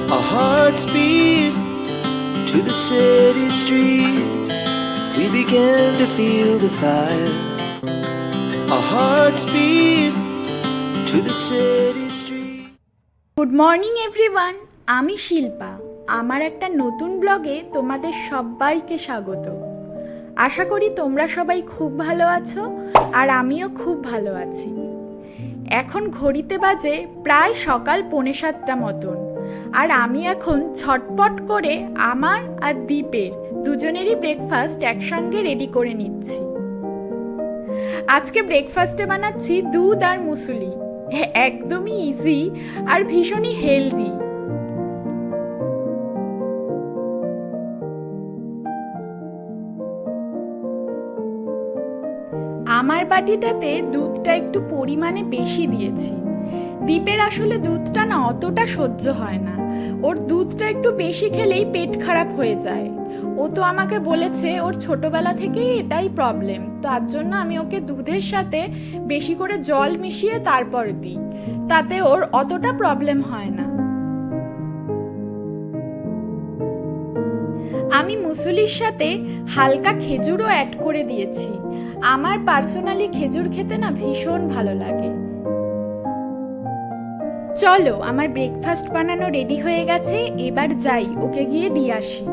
Our hearts beat to the city streets. We began to feel the fire. Our hearts beat to the city streets. Good morning everyone, আমি শিল্পা। আমার একটা নতুন ব্লগে তোমাদের সবাইকে স্বাগত। আশা করি তোমরা সবাই খুব ভালো আছো আর আমিও খুব ভালো আছি। এখন ঘড়িতে বাজে প্রায় সকাল 6:45 মতন, আর আমি এখন ছটপট করে আমার আর দীপের দুজনেরই ব্রেকফাস্ট একসঙ্গে রেডি করে নিচ্ছি। আজকে ব্রেকফাস্টে বানাচ্ছি দুধ আর মুসুলি, একদমই ইজি আর ভীষণই হেলদি। আমার বাটিটাতে দুধটা একটু পরিমাণে বেশি দিয়েছি। দীপের আসলে দুধটা না অতটা সহ্য হয় না, ওর দুধটা একটু বেশি খেলেই পেট খারাপ হয়ে যায়। ও তো আমাকে বলেছে ওর ছোটবেলা থেকেই এটাই প্রবলেম, তার জন্য আমি ওকে দুধের সাথে বেশি করে জল মিশিয়ে তারপর দিই, তাতে ওর অতটা প্রবলেম হয় না। আমি মুসুলির সাথে হালকা খেজুরও অ্যাড করে দিয়েছি। আমার পার্সোনালি খেজুর খেতে না ভীষণ ভালো লাগে। চলো, আমার ব্রেকফাস্ট বানানো রেডি হয়ে গেছে, এবার যাই ওকে গিয়ে দিয়ে আসি।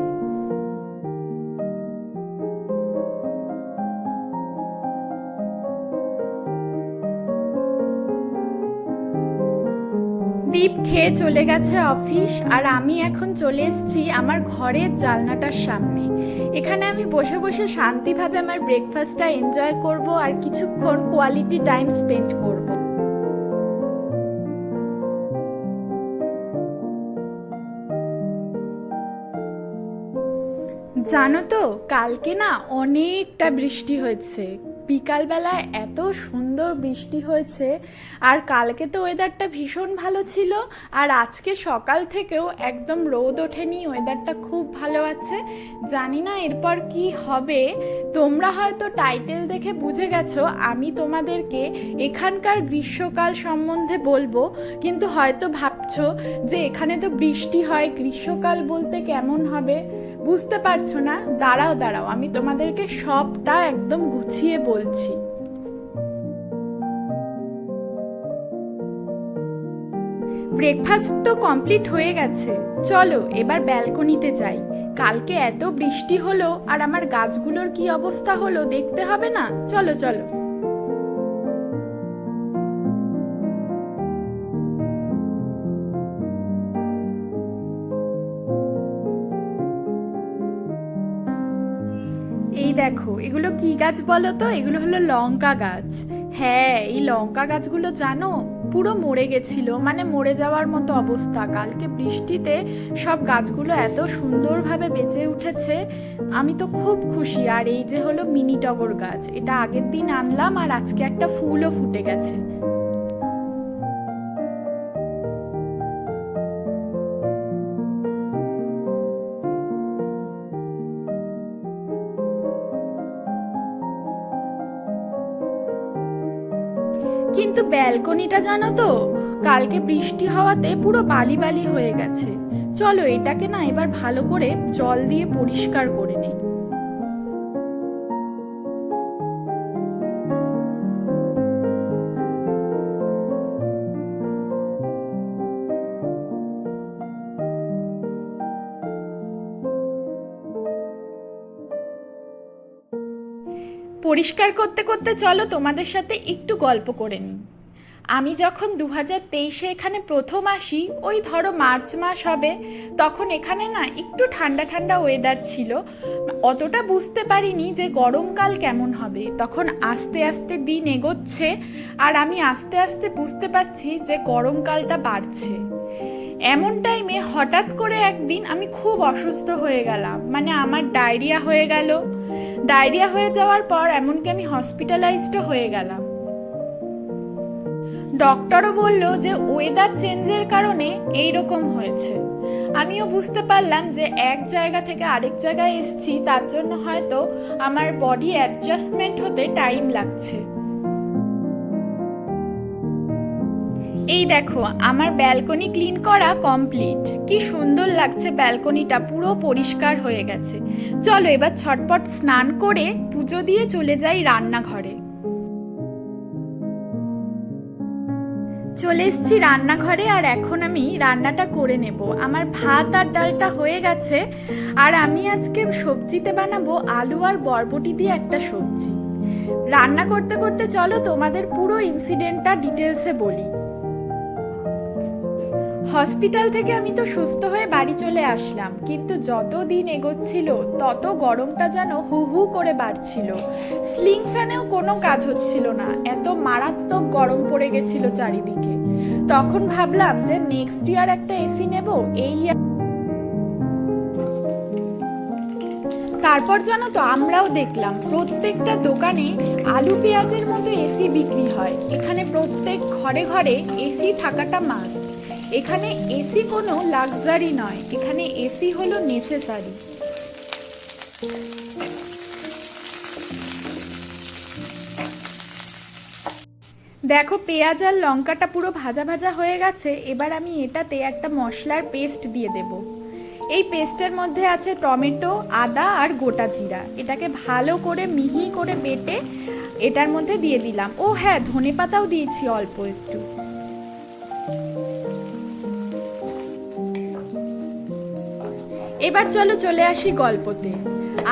দীপ খেয়ে চলে গেছে অফিস, আর আমি এখন চলে এসেছি আমার ঘরের জানলাটার সামনে। এখানে আমি বসে বসে শান্তিভাবে আমার ব্রেকফাস্টটা এনজয় করব আর কিছুক্ষণ কোয়ালিটি টাইম স্পেন্ড করব। জানো তো, কালকে না অনেকটা বৃষ্টি হয়েছে। বিকালবেলা এত সুন্দর বৃষ্টি হয়েছে, আর কালকে তো ওয়েদারটা ভীষণ ভালো ছিল, আর আজকে সকাল থেকেও একদম রোদ ওঠেনি, ওয়েদারটা খুব ভালো আছে। জানি না এরপর কি হবে। তোমরা হয়তো টাইটেল দেখে বুঝে গেছো আমি তোমাদেরকে এখানকার গ্রীষ্মকাল সম্বন্ধে বলবো, কিন্তু হয়তো ভাবছো যে এখানে তো বৃষ্টি হয়, গ্রীষ্মকাল বলতে কেমন হবে, বুঝতে পারছো না। দাঁড়াও আমি তোমাদেরকে সবটা একদম গুছিয়ে বলছি। ব্রেকফাস্ট তো কমপ্লিট হয়ে গেছে, চলো এবার ব্যালকনিতে যাই। কালকে এত বৃষ্টি হলো আর আমার গাছগুলোর কি অবস্থা হলো দেখতে হবে না? চলো চলো। এই দেখো, এগুলো কি গাছ বলো তো? এগুলো হলো লঙ্কা গাছ। হ্যাঁ, এই লঙ্কা গাছগুলো জানো পুরো মরে গেছিল, মানে মরে যাওয়ার মতো অবস্থা। কালকে বৃষ্টিতে সব গাছগুলো এত সুন্দরভাবে বেঁচে উঠেছে, আমি তো খুব খুশি। আর এই যে হলো মিনি টগর গাছ, এটা আগের দিন আনলাম আর আজকে একটা ফুলও ফুটে গেছে। কিন্তু ব্যালকনিটা জানো তো, কালকে বৃষ্টি হওয়াতে পুরো বালি বালি হয়ে গেছে। চলো এটাকে না এবার ভালো করে জল দিয়ে পরিষ্কার করে নেই। পরিষ্কার করতে করতে চলো তোমাদের সাথে একটু গল্প করে নিই। আমি যখন 2023-এ এখানে প্রথম আসি, ওই ধরো মার্চ মাস হবে, তখন এখানে না একটু ঠান্ডা ঠান্ডা ওয়েদার ছিল। অতটা বুঝতে পারিনি যে গরমকাল কেমন হবে। তখন আস্তে আস্তে দিন এগোচ্ছে, আর আমি আস্তে আস্তে বুঝতে পারছি যে গরমকালটা বাড়ছে। এমন টাইমে হঠাৎ করে একদিন আমি খুব অসুস্থ হয়ে গেলাম, মানে আমার ডায়রিয়া হয়ে গেল। ডায়রিয়া হয়ে যাওয়ার পর এমনকি আমি হসপিটালাইজডও হয়ে গেলাম। ডক্টরও বলল যে ওয়েদার চেঞ্জের কারণে এইরকম হয়েছে। আমিও বুঝতে পারলাম যে এক জায়গা থেকে আরেক জায়গায় এসেছি, তার জন্য হয়তো আমার বডি অ্যাডজাস্টমেন্ট হতে টাইম লাগছে। এই দেখো আমার ব্যালকনি ক্লিন করা কমপ্লিট। কি সুন্দর লাগছে, ব্যালকনিটা পুরো পরিষ্কার হয়ে গেছে। চলো এবার ছটপট স্নান করে পুজো দিয়ে চলে যাই রান্নাঘরে। চলে এসেছি রান্নাঘরে, আর এখন আমি রান্নাটা করে নেব। আমার ভাত আর ডালটা হয়ে গেছে, আর আমি আজকে সবজিতে বানাবো আলু আর বরবটি দিয়ে একটা সবজি। রান্না করতে করতে চলো তোমাদের পুরো ইনসিডেন্টটা ডিটেলসে বলি। হসপিটাল থেকে আমি তো সুস্থ হয়ে বাড়ি চলে আসলাম, কিন্তু যত দিন এগোচ্ছিল তত গরমটা যেন হু হু করে বাড়ছিল। স্লিং ফ্যানেও কোনো কাজ হচ্ছিল না, এত মারাত্মক গরম পড়ে গেছিল চারিদিকে। তখন ভাবলাম যে নেক্সট ইয়ার একটা এসি নেব। তারপর জানো তো আমরাও দেখলাম প্রত্যেকটা দোকানে আলু পেঁয়াজের মতো এসি বিক্রি হয়। এখানে প্রত্যেক ঘরে ঘরে এসি থাকাটা মাস্ট। এখানে এসি কোনো লাক্সারি নয়, এখানে এসি হলো নেসেসারি। দেখো পেঁয়াজ আর লঙ্কাটা পুরো ভাজা ভাজা হয়ে গেছে। এবার আমি এটাতে একটা মশলার পেস্ট দিয়ে দেব। এই পেস্টের মধ্যে আছে টমেটো, আদা আর গোটা জিরা। এটাকে ভালো করে মিহি করে বেটে এটার মধ্যে দিয়ে দিলাম। ও হ্যাঁ, ধনেপাতাও দিয়েছি অল্প একটু। এবার চলো চলে আসি গল্পতে।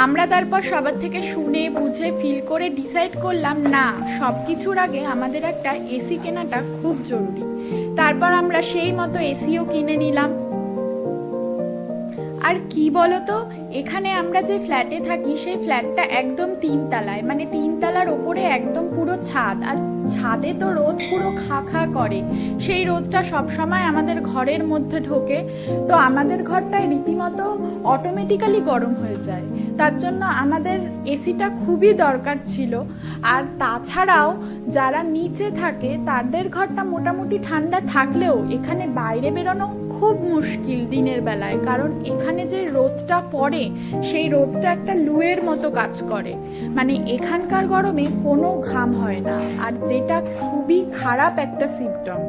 আমরা তারপর সবার থেকে শুনে বুঝে ফিল করে ডিসাইড করলাম না, সব কিছুর আগে আমাদের একটা এসি কেনাটা খুব জরুরি। তারপর আমরা সেই মতো এসিও কিনে নিলাম। আর কি বলতো, এখানে আমরা যে ফ্ল্যাটে থাকি সেই ফ্ল্যাটটা একদম 3 তলায়, মানে 3 তলার ওপরে একদম পুরো ছাদ। আর ছাদে তো রোদ পুরো খা খা করে, সেই রোদটা সবসময় আমাদের ঘরের মধ্যে ঢোকে। তো আমাদের ঘরটায় রীতিমতো অটোমেটিক্যালি গরম হয়ে যায়। তার জন্য আমাদের এসিটা খুবই দরকার ছিল। আর তাছাড়াও যারা নিচে থাকে তাদের ঘরটা মোটামুটি ঠান্ডা থাকলেও এখানে বাইরে বেরোনো খুব মুশকিল দিনের বেলায়, কারণ এখানে যে রোদটা পড়ে সেই রোদটা একটা লুয়ের মতো কাজ করে। মানে এখানকার গরমে কোনো ঘাম হয় না, আর যেটা খুবই খারাপ একটা সিম্পটম।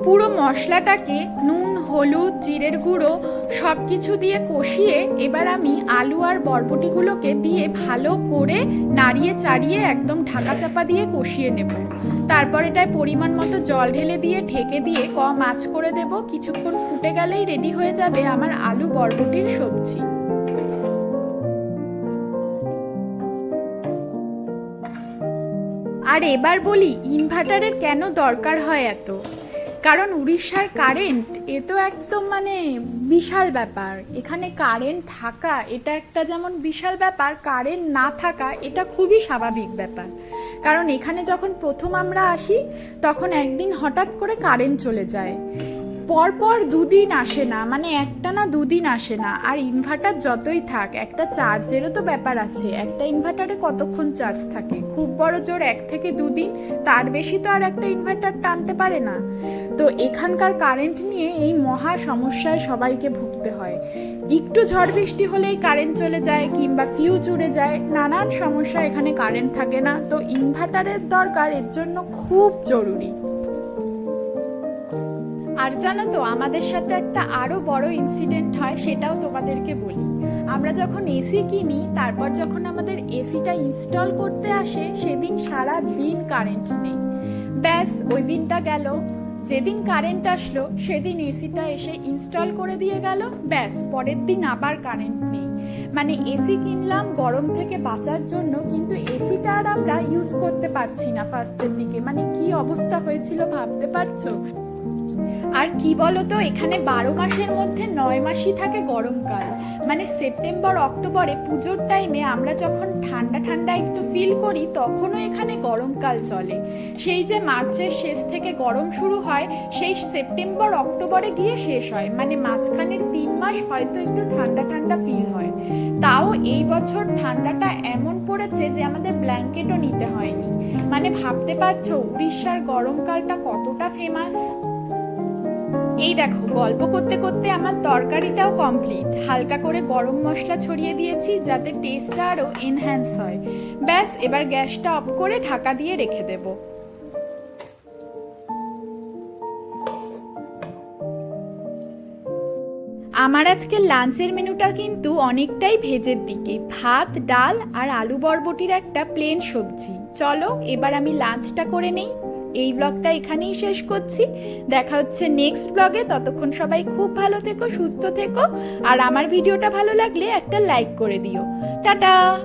পুরো মশলাটাকে নুন, হলুদ, জিরের গুঁড়ো সব কিছু দিয়ে কষিয়ে এবার আমি আলু আর বরবটিগুলোকে দিয়ে ভালো করে নাড়িয়ে চাড়িয়ে একদম ঢাকা চাপা দিয়ে কষিয়ে নেব। তারপর এটায় পরিমাণ মতো জল ঢেলে দিয়ে ঢেকে দিয়ে কম আঁচ করে দেব। কিছুক্ষণ ফুটে গেলেই রেডি হয়ে যাবে আমার আলু বরবটির সবজি। আর এবার বলি ইনভার্টারের কেন দরকার হয় এত। কারণ উড়িষ্যার কারেন্ট এ তো একদম মানে বিশাল ব্যাপার। এখানে কারেন্ট থাকা এটা একটা যেমন বিশাল ব্যাপার, কারেন্ট না থাকা এটা খুবই স্বাভাবিক ব্যাপার। কারণ এখানে যখন প্রথম আমরা আসি তখন একদিন হঠাৎ করে কারেন্ট চলে যায়, পরপর 2 দিন আসে না, মানে একটা না 2 দিন আসে না। আর ইনভার্টার যতই থাক একটা চার্জেরও তো ব্যাপার আছে। একটা ইনভার্টারে কতক্ষণ চার্জ থাকে, খুব বড় জোর 1 থেকে 2 দিন, তার বেশি তো আর একটা ইনভার্টার টানতে পারে না। তো এখানকার কারেন্ট নিয়ে এই মহা সমস্যায় সবাইকে ভুগতে হয়। একটু ঝড় বৃষ্টি হলেই কারেন্ট চলে যায়, কিংবা ফিউজ উড়ে যায়, নানান সমস্যা, এখানে কারেন্ট থাকে না। তো ইনভার্টারের দরকার এর জন্য খুব জরুরি। আর জানো তো আমাদের সাথে একটা আরো বড় ইনসিডেন্ট হয়, সেটাও তোমাদেরকে বলি। আমরা যখন এসি কিনি, তারপর যখন আমাদের এসিটা ইনস্টল করতে আসে, সেদিন সারা দিন কারেন্ট নেই। ব্যাস ওই দিনটা গেল। যেদিন কারেন্ট আসলো সেদিন এসিটা এসে ইনস্টল করে দিয়ে গেল, ব্যাস পরের দিন আবার কারেন্ট নেই। মানে এসি কিনলাম গরম থেকে বাঁচার জন্য, কিন্তু এসিটা আর আমরা ইউজ করতে পারছি না ফার্স্টের দিকে। মানে কি অবস্থা হয়েছিল ভাবতে পারছো? আর কি বলতো, এখানে 12 মাসের মধ্যে 9 মাসই থাকে গরমকাল। মানে সেপ্টেম্বর অক্টোবরে পুজোর টাইমে আমরা যখন ঠান্ডা ঠান্ডা একটু ফিল করি, তখনও এখানে গরমকাল চলে। সেই যে মার্চের শেষ থেকে গরম শুরু হয়, সেই সেপ্টেম্বর অক্টোবরে গিয়ে শেষ হয়। মানে মাঝখানের 3 মাস হয়তো একটু ঠান্ডা ঠান্ডা ফিল হয়। তাও এই বছর ঠান্ডাটা এমন পড়েছে যে আমাদের ব্ল্যাঙ্কেটও নিতে হয়নি। মানে ভাবতে পারছো উড়িষ্যার গরমকালটা কতটা ফেমাস। এই দেখো, গল্প করতে করতে আমার তরকারিটাও কমপ্লিট। হালকা করে গরম মশলা ছড়িয়ে দিয়েছি যাতে টেস্টটা আরও এনহ্যান্স হয়। ব্যাস, এবার গ্যাসটা অফ করে ঢাকা দিয়ে রেখে দেবো। আমার আজকে লাঞ্চের মেনুটা কিন্তু অনেকটাই ভেজের দিকে। ভাত, ডাল আর আলু বরবটির একটা প্লেন সবজি। চলো এবার আমি লাঞ্চটা করে নেই। এই ব্লগটা এখানেই শেষ করছি। দেখা হচ্ছে নেক্সট ব্লগে। ততক্ষণ সবাই খুব ভালো থেকো, সুস্থ থেকো, আর আমার ভিডিওটা ভালো লাগলে একটা লাইক করে দিও। টাটা।